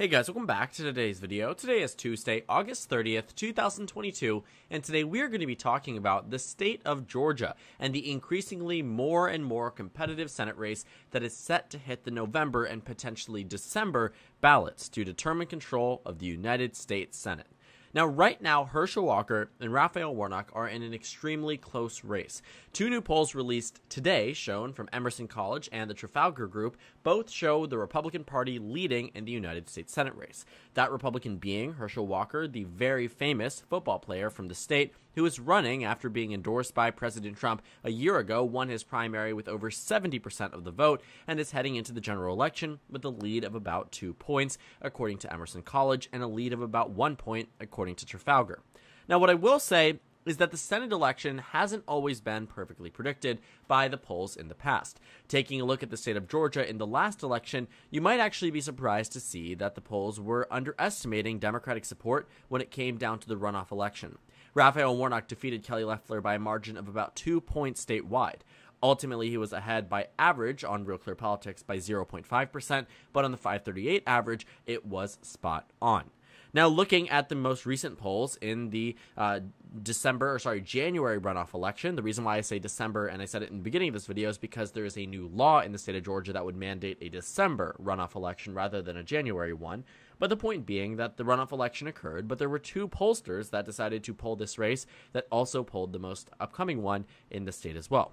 Hey guys, welcome back to today's video. Today is Tuesday, August 30th, 2022, and today we are going to be talking about the state of Georgia and the increasingly more and more competitive Senate race that is set to hit the November and potentially December ballots to determine control of the United States Senate. Now, right now, Herschel Walker and Raphael Warnock are in an extremely close race. Two new polls released today, shown from Emerson College and the Trafalgar Group, both show the Republican Party leading in the United States Senate race. That Republican being Herschel Walker, the very famous football player from the state, who is running after being endorsed by President Trump a year ago, won his primary with over 70% of the vote, and is heading into the general election with a lead of about 2 points, according to Emerson College, and a lead of about 1 point, according to Trafalgar. Now, what I will say is that the Senate election hasn't always been perfectly predicted by the polls in the past. Taking a look at the state of Georgia in the last election, you might actually be surprised to see that the polls were underestimating Democratic support when it came down to the runoff election. Raphael Warnock defeated Kelly Loeffler by a margin of about 2 points statewide. Ultimately, he was ahead by average on Real Clear Politics by 0.5%, but on the 538 average, it was spot on. Now, looking at the most recent polls in the January runoff election, the reason why I say December, and I said it in the beginning of this video, is because there is a new law in the state of Georgia that would mandate a December runoff election rather than a January one. But the point being that the runoff election occurred, but there were two pollsters that decided to poll this race that also polled the most upcoming one in the state as well: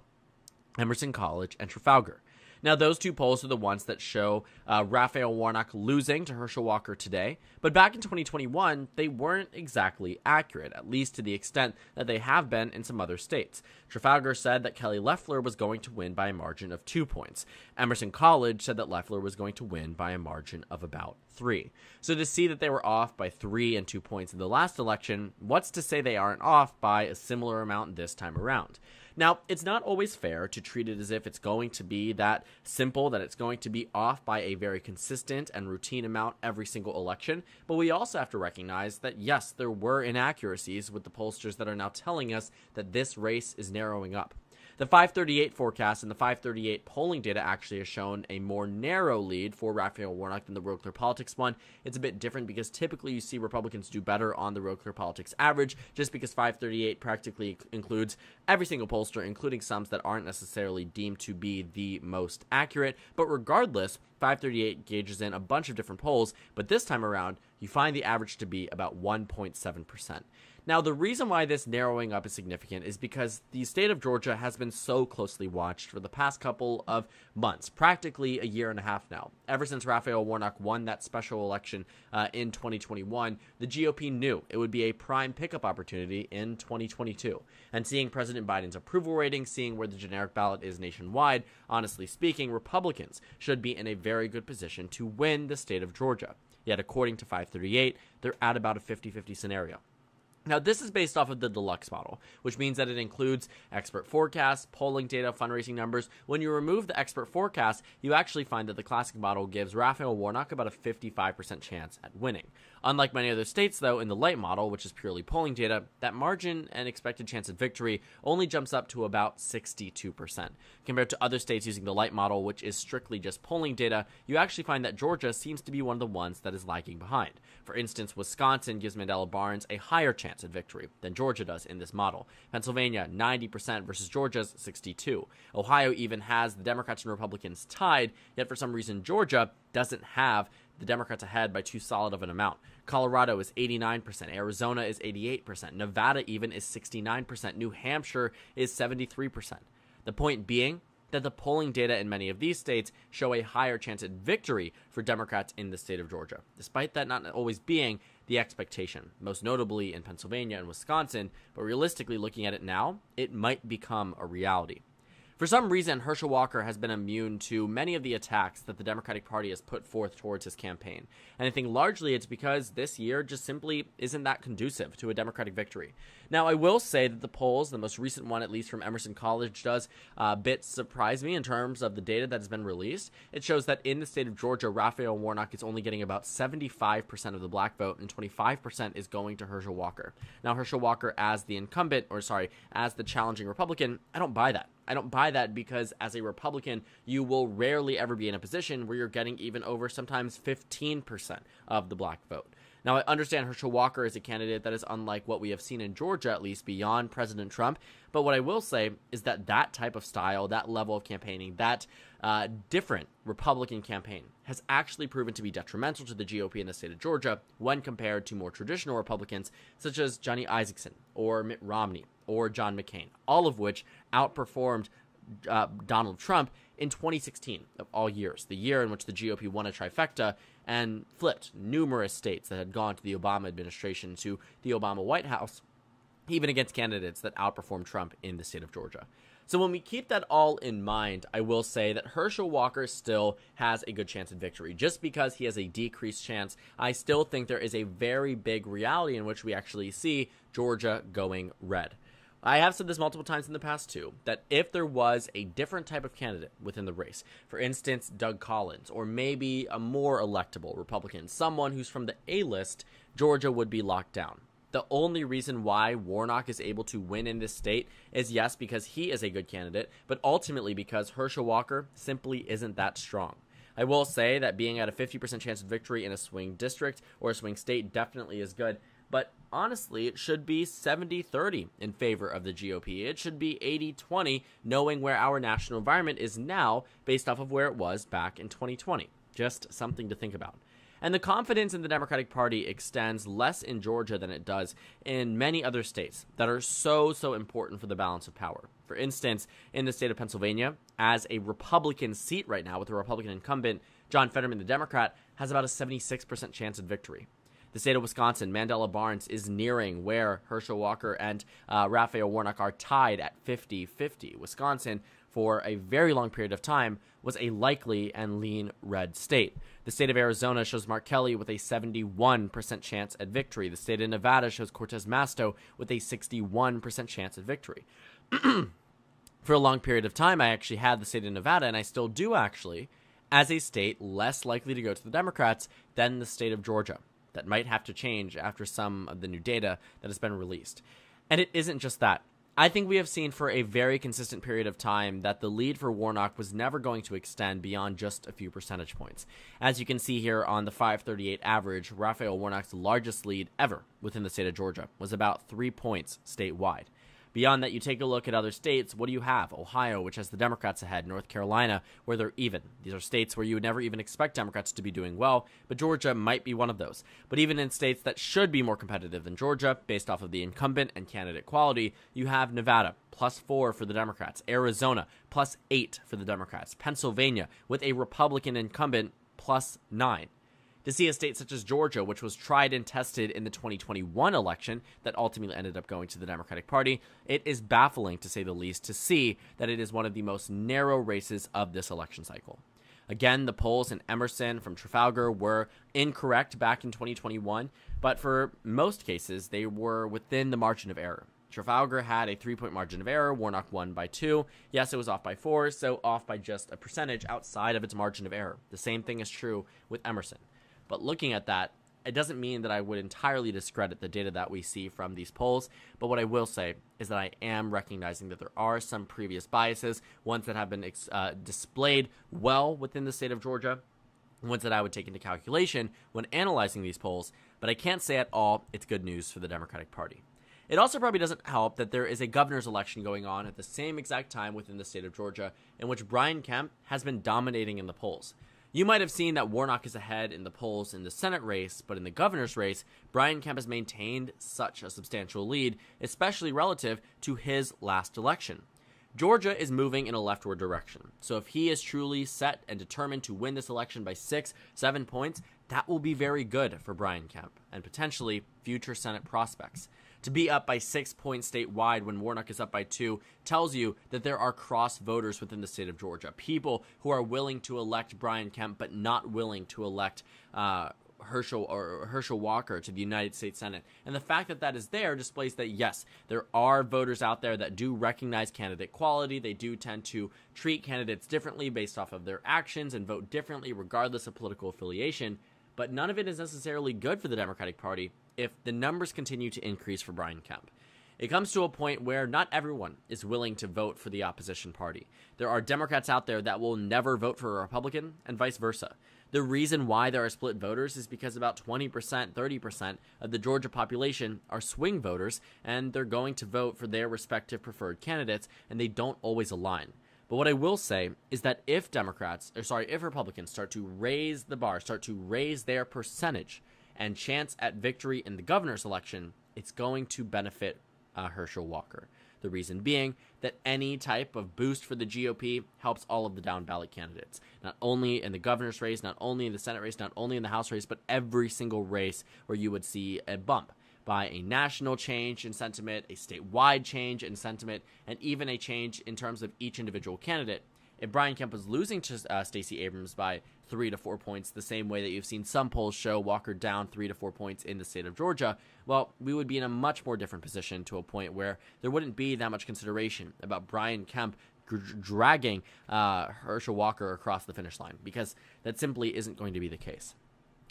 Emerson College and Trafalgar. Now, those two polls are the ones that show Raphael Warnock losing to Herschel Walker today, but back in 2021, they weren't exactly accurate, at least to the extent that they have been in some other states. Trafalgar said that Kelly Loeffler was going to win by a margin of 2 points. Emerson College said that Loeffler was going to win by a margin of about 3. So to see that they were off by 3 and 2 points in the last election, what's to say they aren't off by a similar amount this time around? Now, it's not always fair to treat it as if it's going to be that simple, that it's going to be off by a very consistent and routine amount every single election, but we also have to recognize that, yes, there were inaccuracies with the pollsters that are now telling us that this race is narrowing up. The 538 forecast and the 538 polling data actually has shown a more narrow lead for Raphael Warnock than the Real Clear Politics one. It's a bit different because typically you see Republicans do better on the Real Clear Politics average, just because 538 practically includes every single pollster, including some that aren't necessarily deemed to be the most accurate. But regardless, 538 gauges in a bunch of different polls, but this time around, you find the average to be about 1.7%. Now, the reason why this narrowing up is significant is because the state of Georgia has been so closely watched for the past couple of months, practically a year and a half now. Ever since Raphael Warnock won that special election in 2021, the GOP knew it would be a prime pickup opportunity in 2022. And seeing President Biden's approval rating, seeing where the generic ballot is nationwide, honestly speaking, Republicans should be in a very good position to win the state of Georgia. Yet, according to 538, they're at about a 50-50 scenario. Now, this is based off of the deluxe model, which means that it includes expert forecasts, polling data, fundraising numbers. When you remove the expert forecast, you actually find that the classic model gives Raphael Warnock about a 55% chance at winning. Unlike many other states, though, in the light model, which is purely polling data, that margin and expected chance of victory only jumps up to about 62%. Compared to other states using the light model, which is strictly just polling data, you actually find that Georgia seems to be one of the ones that is lagging behind. For instance, Wisconsin gives Mandela Barnes a higher chance at victory than Georgia does in this model. Pennsylvania, 90% versus Georgia's 62%. Ohio even has the Democrats and Republicans tied, yet for some reason Georgia doesn't have the Democrats ahead by too solid of an amount. Colorado is 89%, Arizona is 88%, Nevada even is 69%, New Hampshire is 73%. The point being that the polling data in many of these states show a higher chance at victory for Democrats in the state of Georgia, despite that not always being the expectation, most notably in Pennsylvania and Wisconsin, but realistically looking at it now, it might become a reality. For some reason, Herschel Walker has been immune to many of the attacks that the Democratic Party has put forth towards his campaign. And I think largely it's because this year just simply isn't that conducive to a Democratic victory. Now, I will say that the polls, the most recent one, at least from Emerson College, does a bit surprise me in terms of the data that has been released. It shows that in the state of Georgia, Raphael Warnock is only getting about 75% of the black vote, and 25% is going to Herschel Walker. Now, Herschel Walker as the incumbent, as the challenging Republican, I don't buy that. I don't buy that because as a Republican, you will rarely ever be in a position where you're getting even over sometimes 15% of the black vote. Now, I understand Herschel Walker is a candidate that is unlike what we have seen in Georgia, at least beyond President Trump. But what I will say is that that type of style, that level of campaigning, that different Republican campaign has actually proven to be detrimental to the GOP in the state of Georgia when compared to more traditional Republicans such as Johnny Isakson or Mitt Romney or John McCain, all of which outperformed Donald Trump in 2016 of all years, the year in which the GOP won a trifecta and flipped numerous states that had gone to the Obama administration to the Obama White House, even against candidates that outperformed Trump in the state of Georgia. So when we keep that all in mind, I will say that Herschel Walker still has a good chance of victory. Just because he has a decreased chance, I still think there is a very big reality in which we actually see Georgia going red. I have said this multiple times in the past, too, that if there was a different type of candidate within the race, for instance, Doug Collins, or maybe a more electable Republican, someone who's from the A-list, Georgia would be locked down. The only reason why Warnock is able to win in this state is, yes, because he is a good candidate, but ultimately because Herschel Walker simply isn't that strong. I will say that being at a 50% chance of victory in a swing district or a swing state definitely is good, but honestly, it should be 70-30 in favor of the GOP. It should be 80-20, knowing where our national environment is now based off of where it was back in 2020. Just something to think about. And the confidence in the Democratic Party extends less in Georgia than it does in many other states that are so important for the balance of power. For instance, in the state of Pennsylvania, as a Republican seat right now with a Republican incumbent, John Fetterman, the Democrat, has about a 76% chance of victory. The state of Wisconsin, Mandela Barnes is nearing where Herschel Walker and Raphael Warnock are tied at 50-50. Wisconsin, for a very long period of time, was a likely and lean red state. The state of Arizona shows Mark Kelly with a 71% chance at victory. The state of Nevada shows Cortez Masto with a 61% chance at victory. For a long period of time, I actually had the state of Nevada, and I still do actually, as a state less likely to go to the Democrats than the state of Georgia. That might have to change after some of the new data that has been released. And it isn't just that. I think we have seen for a very consistent period of time that the lead for Warnock was never going to extend beyond just a few percentage points. As you can see here on the 538 average, Raphael Warnock's largest lead ever within the state of Georgia was about 3 points statewide. Beyond that, you take a look at other states. What do you have? Ohio, which has the Democrats ahead. North Carolina, where they're even. These are states where you would never even expect Democrats to be doing well, but Georgia might be one of those. But even in states that should be more competitive than Georgia, based off of the incumbent and candidate quality, you have Nevada, +4 for the Democrats. Arizona, +8 for the Democrats. Pennsylvania, with a Republican incumbent, +9. To see a state such as Georgia, which was tried and tested in the 2021 election that ultimately ended up going to the Democratic Party, it is baffling, to say the least, to see that it is one of the most narrow races of this election cycle. Again, the polls in Emerson from Trafalgar were incorrect back in 2021, but for most cases, they were within the margin of error. Trafalgar had a 3-point margin of error. Warnock won by 2. Yes, it was off by 4, so off by just a percentage outside of its margin of error. The same thing is true with Emerson. But looking at that, it doesn't mean that I would entirely discredit the data that we see from these polls. But what I will say is that I am recognizing that there are some previous biases, ones that have been displayed well within the state of Georgia, ones that I would take into calculation when analyzing these polls. But I can't say at all it's good news for the Democratic Party. It also probably doesn't help that there is a governor's election going on at the same exact time within the state of Georgia, in which Brian Kemp has been dominating in the polls. You might have seen that Warnock is ahead in the polls in the Senate race, but in the governor's race, Brian Kemp has maintained such a substantial lead, especially relative to his last election. Georgia is moving in a leftward direction, so if he is truly set and determined to win this election by 6-7 points, that will be very good for Brian Kemp and potentially future Senate prospects. To be up by 6 points statewide when Warnock is up by 2 tells you that there are cross voters within the state of Georgia. People who are willing to elect Brian Kemp but not willing to elect Herschel Walker to the United States Senate. And the fact that that is there displays that, yes, there are voters out there that do recognize candidate quality. They do tend to treat candidates differently based off of their actions and vote differently regardless of political affiliation. But none of it is necessarily good for the Democratic Party if the numbers continue to increase for Brian Kemp. It comes to a point where not everyone is willing to vote for the opposition party. There are Democrats out there that will never vote for a Republican, and vice versa. The reason why there are split voters is because about 20%, 30% of the Georgia population are swing voters, and they're going to vote for their respective preferred candidates, and they don't always align. But what I will say is that if Republicans start to raise the bar, start to raise their percentage and chance at victory in the governor's election, it's going to benefit Herschel Walker. The reason being that any type of boost for the GOP helps all of the down ballot candidates. Not only in the governor's race, not only in the Senate race, not only in the House race, but every single race where you would see a bump by a national change in sentiment, a statewide change in sentiment, and even a change in terms of each individual candidate. If Brian Kemp was losing to Stacey Abrams by 3 to 4 points, the same way that you've seen some polls show Walker down 3 to 4 points in the state of Georgia, well, we would be in a much more different position to a point where there wouldn't be that much consideration about Brian Kemp dragging Herschel Walker across the finish line, because that simply isn't going to be the case.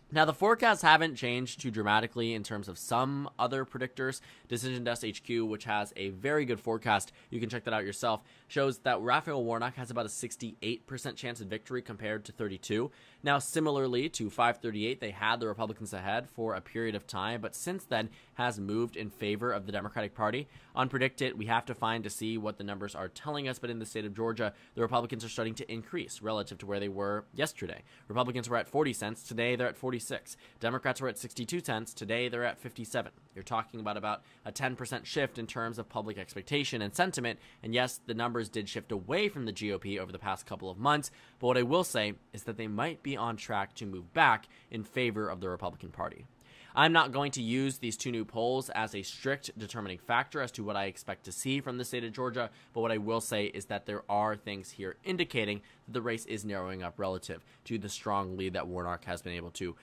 Now, the forecasts haven't changed too dramatically in terms of some other predictors. Decision Desk HQ, which has a very good forecast, you can check that out yourself, shows that Raphael Warnock has about a 68% chance of victory compared to 32%. Now, similarly to FiveThirtyEight, they had the Republicans ahead for a period of time, but since then has moved in favor of the Democratic Party. On Predict It, we have to find to see what the numbers are telling us, but in the state of Georgia, the Republicans are starting to increase relative to where they were yesterday. Republicans were at 40 cents. Today, they're at 46. Democrats were at 62 cents. Today, they're at 57. You're talking about a 10% shift in terms of public expectation and sentiment, and yes, the numbers did shift away from the GOP over the past couple of months, but what I will say is that they might be on track to move back in favor of the Republican Party. I'm not going to use these two new polls as a strict determining factor as to what I expect to see from the state of Georgia, but what I will say is that there are things here indicating that the race is narrowing up relative to the strong lead that Warnock has been able to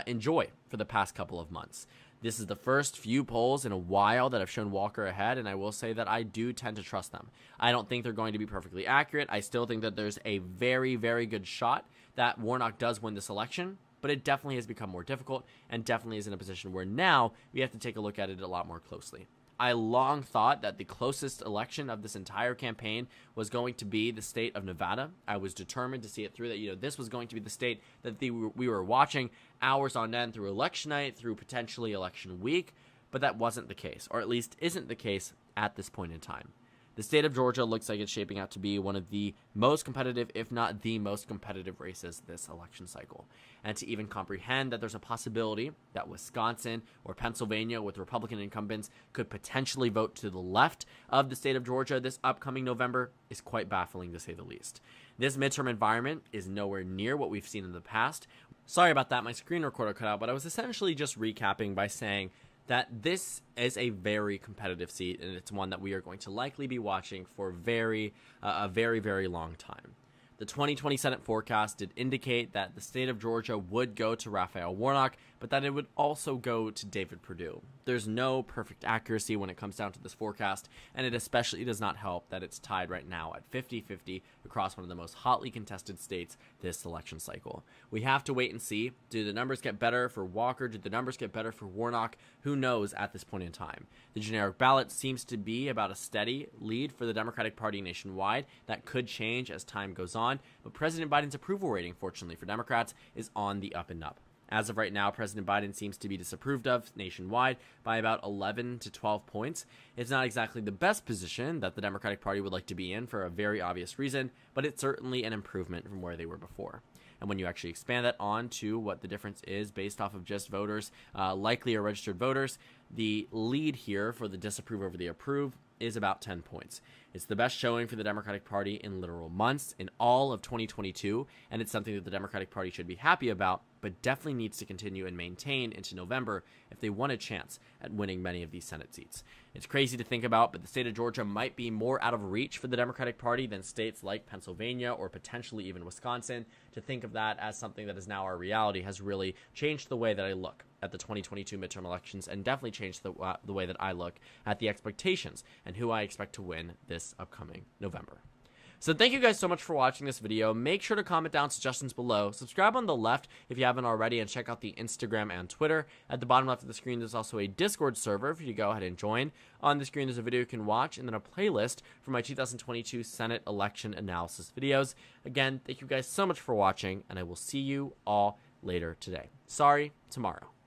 enjoy for the past couple of months. This is the first few polls in a while that have shown Walker ahead, and I will say that I do tend to trust them. I don't think they're going to be perfectly accurate. I still think that there's a very, very good shot that Warnock does win this election, but it definitely has become more difficult and definitely is in a position where now we have to take a look at it a lot more closely. I long thought that the closest election of this entire campaign was going to be the state of Nevada. I was determined to see it through, that this was going to be the state that we were watching hours on end through election night, through potentially election week, but that wasn't the case, or at least isn't the case at this point in time. The state of Georgia looks like it's shaping out to be one of the most competitive, if not the most competitive races this election cycle. And to even comprehend that there's a possibility that Wisconsin or Pennsylvania with Republican incumbents could potentially vote to the left of the state of Georgia this upcoming November is quite baffling, to say the least. This midterm environment is nowhere near what we've seen in the past. Sorry about that, my screen recorder cut out, but I was essentially just recapping by saying that this is a very competitive seat, and it's one that we are going to likely be watching for a very, very long time. The 2020 Senate forecast did indicate that the state of Georgia would go to Raphael Warnock, but that it would also go to David Perdue. There's no perfect accuracy when it comes down to this forecast, and it especially does not help that it's tied right now at 50-50 across one of the most hotly contested states this election cycle. We have to wait and see. Do the numbers get better for Walker? Do the numbers get better for Warnock? Who knows at this point in time? The generic ballot seems to be about a steady lead for the Democratic Party nationwide. That could change as time goes on, but President Biden's approval rating, fortunately for Democrats, is on the up and up. As of right now, President Biden seems to be disapproved of nationwide by about 11 to 12 points. It's not exactly the best position that the Democratic Party would like to be in for a very obvious reason, but it's certainly an improvement from where they were before. And when you actually expand that on to what the difference is based off of just voters, likely or registered voters, the lead here for the disapprove over the approve is about 10 points. It's the best showing for the Democratic Party in literal months in all of 2022, and it's something that the Democratic Party should be happy about, but definitely needs to continue and maintain into November if they want a chance at winning many of these Senate seats. It's crazy to think about, but the state of Georgia might be more out of reach for the Democratic Party than states like Pennsylvania or potentially even Wisconsin. To think of that as something that is now our reality has really changed the way that I look at the 2022 midterm elections, and definitely changed the way that I look at the expectations and who I expect to win this upcoming November. So thank you guys so much for watching this video. Make sure to comment down suggestions below. Subscribe on the left if you haven't already, and check out the Instagram and Twitter. At the bottom left of the screen, there's also a Discord server for you to go ahead and join. On the screen, there's a video you can watch, and then a playlist for my 2022 Senate election analysis videos. Again, thank you guys so much for watching, and I will see you all later today. Sorry, tomorrow.